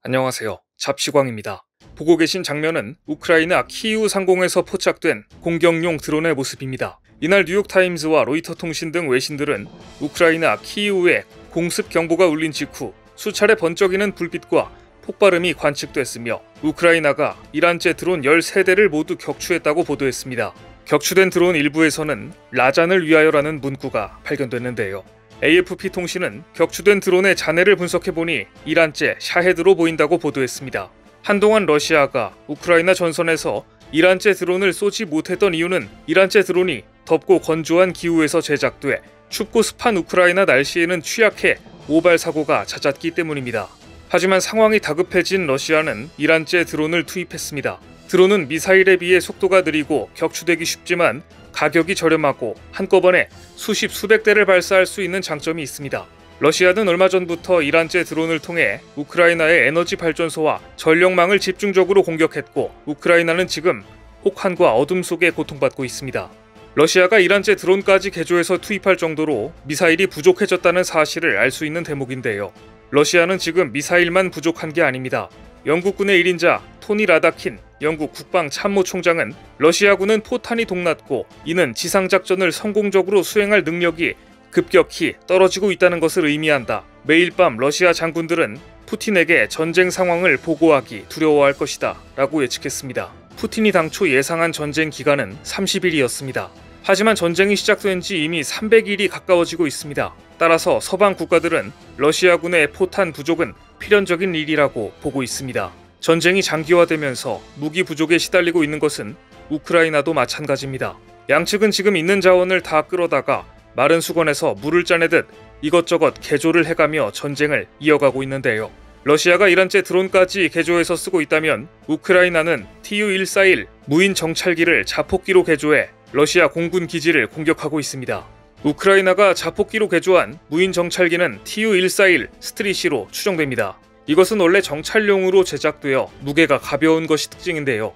안녕하세요. 잡시광입니다. 보고 계신 장면은 우크라이나 키이우 상공에서 포착된 공격용 드론의 모습입니다. 이날 뉴욕타임즈와 로이터 통신 등 외신들은 우크라이나 키이우에 공습 경보가 울린 직후 수차례 번쩍이는 불빛과 폭발음이 관측됐으며 우크라이나가 이란제 드론 13대를 모두 격추했다고 보도했습니다. 격추된 드론 일부에서는 라잔을 위하여라는 문구가 발견됐는데요. AFP 통신은 격추된 드론의 잔해를 분석해보니 이란제 샤헤드로 보인다고 보도했습니다. 한동안 러시아가 우크라이나 전선에서 이란제 드론을 쏘지 못했던 이유는 이란제 드론이 덥고 건조한 기후에서 제작돼 춥고 습한 우크라이나 날씨에는 취약해 오발 사고가 잦았기 때문입니다. 하지만 상황이 다급해진 러시아는 이란제 드론을 투입했습니다. 드론은 미사일에 비해 속도가 느리고 격추되기 쉽지만 가격이 저렴하고 한꺼번에 수십 수백 대를 발사할 수 있는 장점이 있습니다. 러시아는 얼마 전부터 이란제 드론을 통해 우크라이나의 에너지 발전소와 전력망을 집중적으로 공격했고 우크라이나는 지금 혹한과 어둠 속에 고통받고 있습니다. 러시아가 이란제 드론까지 개조해서 투입할 정도로 미사일이 부족해졌다는 사실을 알 수 있는 대목인데요. 러시아는 지금 미사일만 부족한 게 아닙니다. 영국군의 1인자 토니 라다킨 영국 국방참모총장은 러시아군은 포탄이 동났고 이는 지상작전을 성공적으로 수행할 능력이 급격히 떨어지고 있다는 것을 의미한다. 매일 밤 러시아 장군들은 푸틴에게 전쟁 상황을 보고하기 두려워할 것이다 라고 예측했습니다. 푸틴이 당초 예상한 전쟁 기간은 30일이었습니다. 하지만 전쟁이 시작된 지 이미 300일이 가까워지고 있습니다. 따라서 서방 국가들은 러시아군의 포탄 부족은 필연적인 일이라고 보고 있습니다. 전쟁이 장기화되면서 무기 부족에 시달리고 있는 것은 우크라이나도 마찬가지입니다. 양측은 지금 있는 자원을 다 끌어다가 마른 수건에서 물을 짜내듯 이것저것 개조를 해가며 전쟁을 이어가고 있는데요. 러시아가 이란제 드론까지 개조해서 쓰고 있다면 우크라이나는 Tu-141 무인 정찰기를 자폭기로 개조해 러시아 공군 기지를 공격하고 있습니다. 우크라이나가 자폭기로 개조한 무인 정찰기는 Tu-141 스트리시로 추정됩니다. 이것은 원래 정찰용으로 제작되어 무게가 가벼운 것이 특징인데요.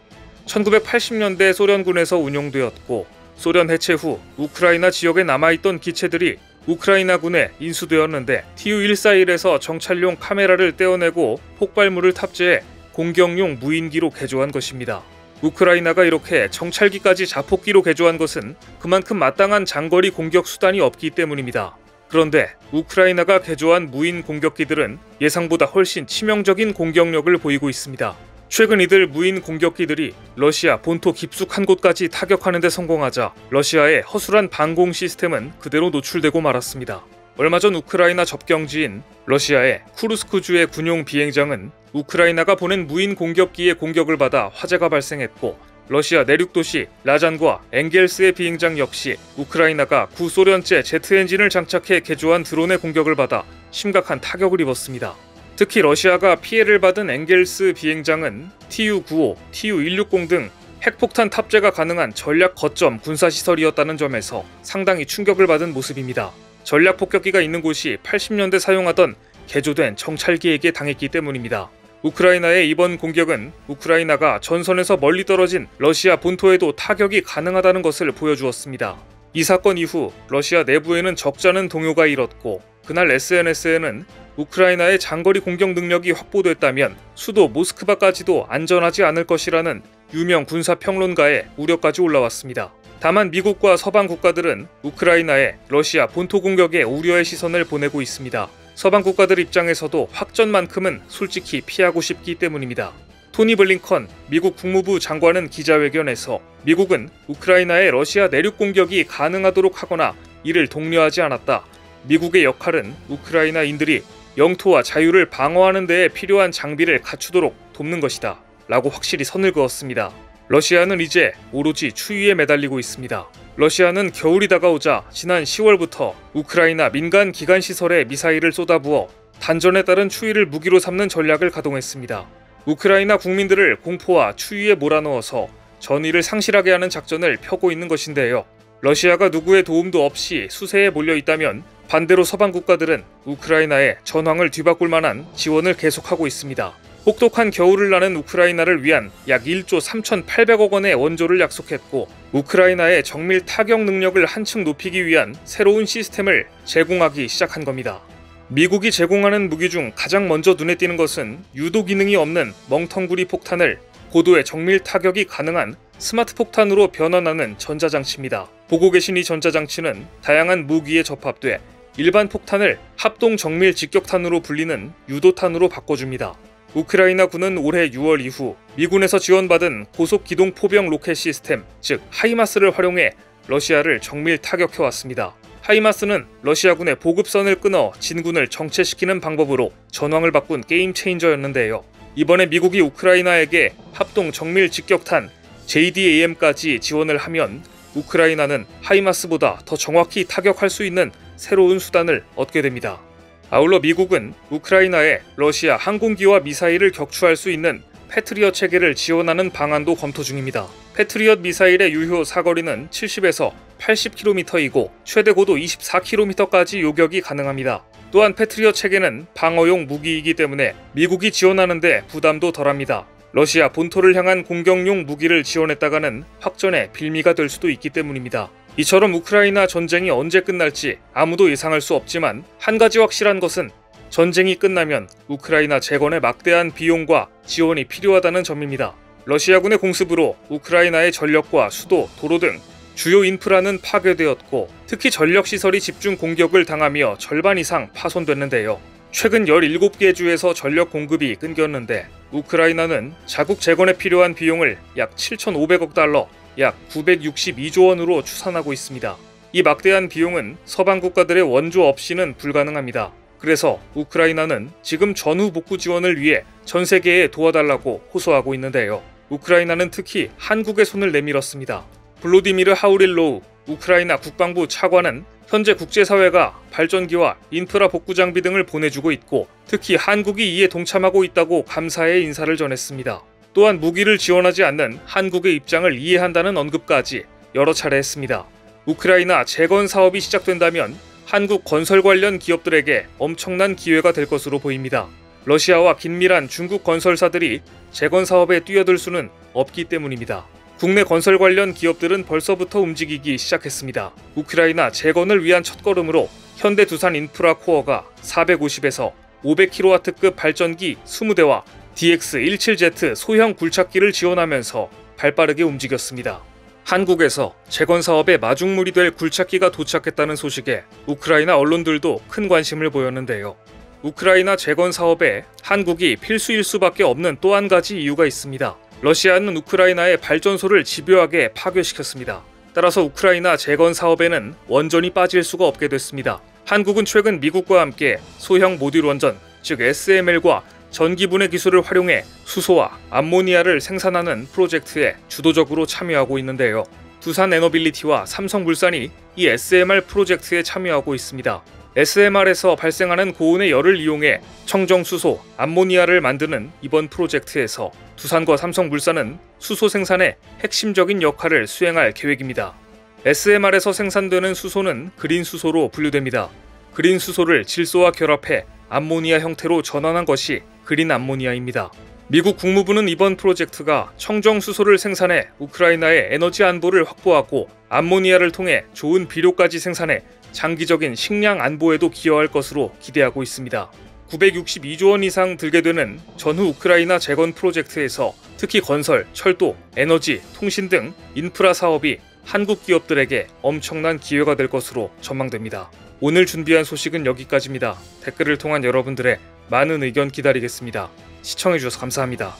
1980년대 소련군에서 운용되었고 소련 해체 후 우크라이나 지역에 남아있던 기체들이 우크라이나군에 인수되었는데 Tu-141에서 정찰용 카메라를 떼어내고 폭발물을 탑재해 공격용 무인기로 개조한 것입니다. 우크라이나가 이렇게 정찰기까지 자폭기로 개조한 것은 그만큼 마땅한 장거리 공격 수단이 없기 때문입니다. 그런데 우크라이나가 개조한 무인 공격기들은 예상보다 훨씬 치명적인 공격력을 보이고 있습니다. 최근 이들 무인 공격기들이 러시아 본토 깊숙한 곳까지 타격하는 데 성공하자 러시아의 허술한 방공 시스템은 그대로 노출되고 말았습니다. 얼마 전 우크라이나 접경지인 러시아의 쿠르스크주의 군용 비행장은 우크라이나가 보낸 무인 공격기의 공격을 받아 화재가 발생했고 러시아 내륙 도시 라잔과 엥겔스의 비행장 역시 우크라이나가 구소련제 제트 엔진을 장착해 개조한 드론의 공격을 받아 심각한 타격을 입었습니다. 특히 러시아가 피해를 받은 엥겔스 비행장은 Tu-95, Tu-160 등 핵폭탄 탑재가 가능한 전략 거점 군사시설이었다는 점에서 상당히 충격을 받은 모습입니다. 전략 폭격기가 있는 곳이 80년대 사용하던 개조된 정찰기에게 당했기 때문입니다. 우크라이나의 이번 공격은 우크라이나가 전선에서 멀리 떨어진 러시아 본토에도 타격이 가능하다는 것을 보여주었습니다. 이 사건 이후 러시아 내부에는 적잖은 동요가 일었고 그날 SNS에는 우크라이나의 장거리 공격 능력이 확보됐다면 수도 모스크바까지도 안전하지 않을 것이라는 유명 군사평론가의 우려까지 올라왔습니다. 다만 미국과 서방 국가들은 우크라이나의 러시아 본토 공격에 우려의 시선을 보내고 있습니다. 서방 국가들 입장에서도 확전만큼은 솔직히 피하고 싶기 때문입니다. 토니 블링컨 미국 국무부 장관은 기자회견에서 미국은 우크라이나의 러시아 내륙 공격이 가능하도록 하거나 이를 독려하지 않았다. 미국의 역할은 우크라이나인들이 영토와 자유를 방어하는 데에 필요한 장비를 갖추도록 돕는 것이다. 라고 확실히 선을 그었습니다. 러시아는 이제 오로지 추위에 매달리고 있습니다. 러시아는 겨울이 다가오자 지난 10월부터 우크라이나 민간 기관 시설에 미사일을 쏟아부어 단전에 따른 추위를 무기로 삼는 전략을 가동했습니다. 우크라이나 국민들을 공포와 추위에 몰아넣어서 전의를 상실하게 하는 작전을 펴고 있는 것인데요. 러시아가 누구의 도움도 없이 수세에 몰려 있다면 반대로 서방 국가들은 우크라이나의 전황을 뒤바꿀 만한 지원을 계속하고 있습니다. 혹독한 겨울을 나는 우크라이나를 위한 약 1조 3,800억 원의 원조를 약속했고 우크라이나의 정밀 타격 능력을 한층 높이기 위한 새로운 시스템을 제공하기 시작한 겁니다. 미국이 제공하는 무기 중 가장 먼저 눈에 띄는 것은 유도 기능이 없는 멍텅구리 폭탄을 고도의 정밀 타격이 가능한 스마트 폭탄으로 변환하는 전자장치입니다. 보고 계신 이 전자장치는 다양한 무기에 접합돼 일반 폭탄을 합동 정밀 직격탄으로 불리는 유도탄으로 바꿔줍니다. 우크라이나군은 올해 6월 이후 미군에서 지원받은 고속 기동 포병 로켓 시스템, 즉 하이마스를 활용해 러시아를 정밀 타격해왔습니다. 하이마스는 러시아군의 보급선을 끊어 진군을 정체시키는 방법으로 전황을 바꾼 게임 체인저였는데요. 이번에 미국이 우크라이나에게 합동 정밀 직격탄 JDAM까지 지원을 하면 우크라이나는 하이마스보다 더 정확히 타격할 수 있는 새로운 수단을 얻게 됩니다. 아울러 미국은 우크라이나에 러시아 항공기와 미사일을 격추할 수 있는 패트리엇 체계를 지원하는 방안도 검토 중입니다. 패트리엇 미사일의 유효 사거리는 70에서 80km이고 최대 고도 24km까지 요격이 가능합니다. 또한 패트리엇 체계는 방어용 무기이기 때문에 미국이 지원하는 데 부담도 덜합니다. 러시아 본토를 향한 공격용 무기를 지원했다가는 확전의 빌미가 될 수도 있기 때문입니다. 이처럼 우크라이나 전쟁이 언제 끝날지 아무도 예상할 수 없지만 한 가지 확실한 것은 전쟁이 끝나면 우크라이나 재건에 막대한 비용과 지원이 필요하다는 점입니다. 러시아군의 공습으로 우크라이나의 전력과 수도, 도로 등 주요 인프라는 파괴되었고 특히 전력시설이 집중 공격을 당하며 절반 이상 파손됐는데요. 최근 17개 주에서 전력 공급이 끊겼는데 우크라이나는 자국 재건에 필요한 비용을 약 7,500억 달러, 약 962조 원으로 추산하고 있습니다. 이 막대한 비용은 서방 국가들의 원조 없이는 불가능합니다. 그래서 우크라이나는 지금 전후 복구 지원을 위해 전 세계에 도와달라고 호소하고 있는데요. 우크라이나는 특히 한국의 손을 내밀었습니다. 블로디미르 하우릴로우 우크라이나 국방부 차관은 현재 국제사회가 발전기와 인프라 복구 장비 등을 보내주고 있고 특히 한국이 이에 동참하고 있다고 감사의 인사를 전했습니다. 또한 무기를 지원하지 않는 한국의 입장을 이해한다는 언급까지 여러 차례 했습니다. 우크라이나 재건 사업이 시작된다면 한국 건설 관련 기업들에게 엄청난 기회가 될 것으로 보입니다. 러시아와 긴밀한 중국 건설사들이 재건 사업에 뛰어들 수는 없기 때문입니다. 국내 건설 관련 기업들은 벌써부터 움직이기 시작했습니다. 우크라이나 재건을 위한 첫걸음으로 현대 두산 인프라 코어가 450에서 500kW급 발전기 20대와 DX-17Z 소형 굴착기를 지원하면서 발빠르게 움직였습니다. 한국에서 재건 사업에 마중물이 될 굴착기가 도착했다는 소식에 우크라이나 언론들도 큰 관심을 보였는데요. 우크라이나 재건 사업에 한국이 필수일 수밖에 없는 또 한 가지 이유가 있습니다. 러시아는 우크라이나의 발전소를 집요하게 파괴시켰습니다. 따라서 우크라이나 재건 사업에는 원전이 빠질 수가 없게 됐습니다. 한국은 최근 미국과 함께 소형 모듈 원전, 즉 SML과 전기분해 기술을 활용해 수소와 암모니아를 생산하는 프로젝트에 주도적으로 참여하고 있는데요. 두산에너빌리티와 삼성물산이 이 SMR 프로젝트에 참여하고 있습니다. SMR에서 발생하는 고온의 열을 이용해 청정수소, 암모니아를 만드는 이번 프로젝트에서 두산과 삼성물산은 수소 생산에 핵심적인 역할을 수행할 계획입니다. SMR에서 생산되는 수소는 그린 수소로 분류됩니다. 그린 수소를 질소와 결합해 암모니아 형태로 전환한 것이 그린 암모니아입니다. 미국 국무부는 이번 프로젝트가 청정수소를 생산해 우크라이나의 에너지 안보를 확보하고 암모니아를 통해 좋은 비료까지 생산해 장기적인 식량 안보에도 기여할 것으로 기대하고 있습니다. 962조 원 이상 들게 되는 전후 우크라이나 재건 프로젝트에서 특히 건설, 철도, 에너지, 통신 등 인프라 사업이 한국 기업들에게 엄청난 기회가 될 것으로 전망됩니다. 오늘 준비한 소식은 여기까지입니다. 댓글을 통한 여러분들의 많은 의견 기다리겠습니다. 시청해주셔서 감사합니다.